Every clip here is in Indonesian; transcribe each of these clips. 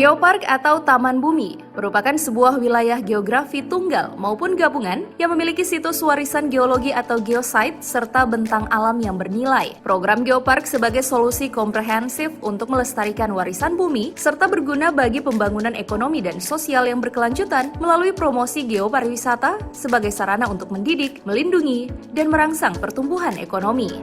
Geopark atau Taman Bumi merupakan sebuah wilayah geografi tunggal maupun gabungan yang memiliki situs warisan geologi atau geosite serta bentang alam yang bernilai. Program Geopark sebagai solusi komprehensif untuk melestarikan warisan bumi serta berguna bagi pembangunan ekonomi dan sosial yang berkelanjutan melalui promosi geopariwisata sebagai sarana untuk mendidik, melindungi, dan merangsang pertumbuhan ekonomi.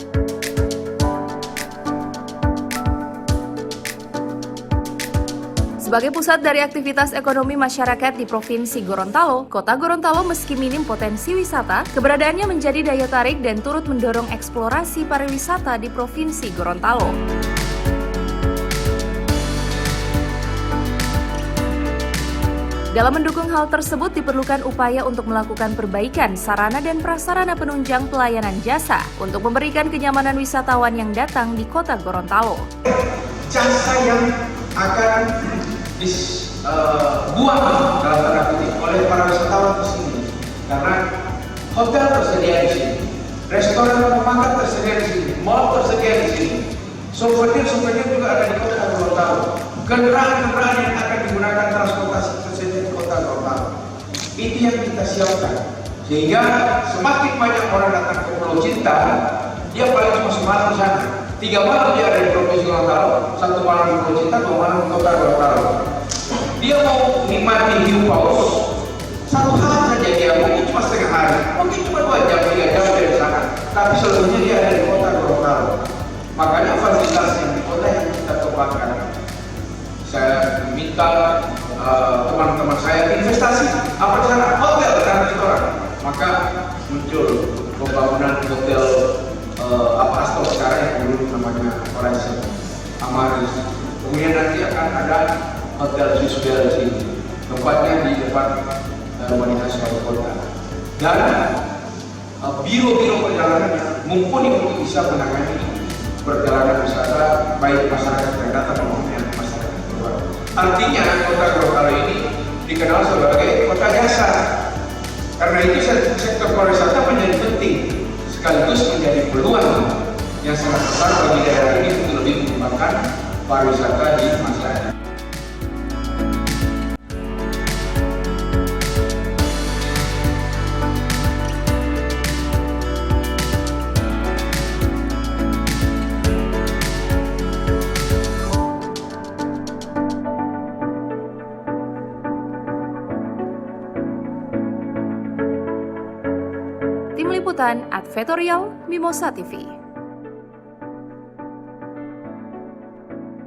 Sebagai pusat dari aktivitas ekonomi masyarakat di Provinsi Gorontalo, Kota Gorontalo meski minim potensi wisata, keberadaannya menjadi daya tarik dan turut mendorong eksplorasi pariwisata di Provinsi Gorontalo. Dalam mendukung hal tersebut diperlukan upaya untuk melakukan perbaikan sarana dan prasarana penunjang pelayanan jasa untuk memberikan kenyamanan wisatawan yang datang di Kota Gorontalo. Jasa yang akan dibuang dalam tanda kutip oleh para wisatawan di sini, karena hotel tersedia di sini, restoran makan tersedia di sini, mall tersedia di sini, souvenir juga ada di Kota Gorontalo, kendaraan yang akan digunakan transportasi tersedia di Kota Gorontalo. Itu yang kita siapkan, sehingga semakin banyak orang datang ke Pulau Cinta, dia paling cuma semalam di sana. 3 malam dia ada di Provinsi Gorontalo, 1 malam di Pulau Cinta, 2 malam di Kota Gorontalo. Dia mau nikmati hiu paus, 1 hari saja dia, mungkin cuma setengah hari, mungkin cuma 2 jam, 3 jam dari sana. Tapi seluruhnya dia ada di Kota Gorontalo. Makanya fasilitas yang di kota yang kita kembangkan. Saya minta teman-teman saya investasi apa di sana, hotel dan restoran. Maka muncul pembangunan hotel Astor sekarang yang dulu namanya Horizon Amaris. Kemudian nanti akan ada hotel Swissbell di sini, tempatnya di depan Rumah Dinas Wali Kota. Dan biro-biro perjalanan yang mumpuni untuk bisa menangani perjalanan wisata baik masyarakat yang datang maupun masyarakat luar. Artinya Kota Gorontalo ini dikenal sebagai kota jasa. Karena itu sektor pariwisata menjadi penting, sekaligus menjadi peluang yang sangat besar bagi daerah ini untuk lebih mengembangkan pariwisata di masyarakat. Tim Liputan Advertorial Mimosa TV.